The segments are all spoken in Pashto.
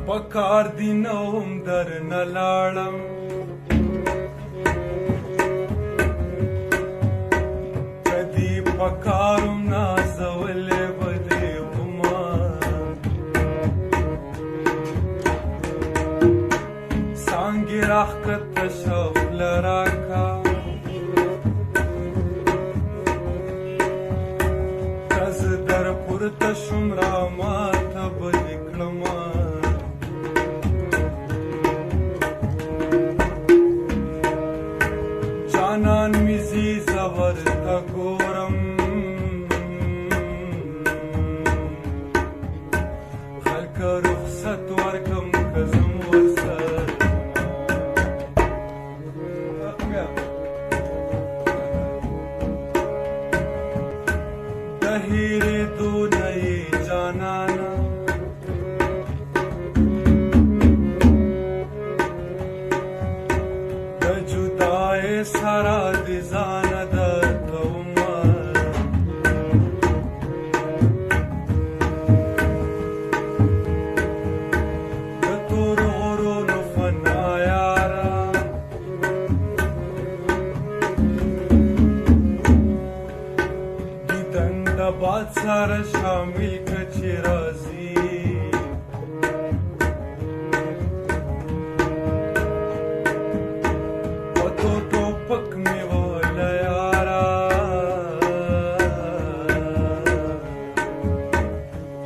پکار دی نوم در نلاړم کدی پکارم نازولې بدې وما سانګې راښکته شفل راکا کز در پورته شوم راماته بدې کړمه جانان می زی زور تا ګورم خلک رخصت ورکم که زم ورسره د هېرېدو نه یې جانانه د جدای سره د ځانه درته ومه د تورو غرونو فنا یاره دیدن د باد سره شامل که چې راځي ټوپک مې وله یاره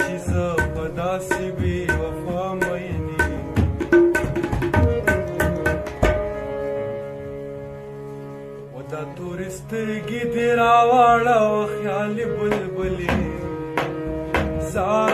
چې زه په داسې بې وفا مینې و دا تورې سترګې دې راواړه و خیالې بلبلې زار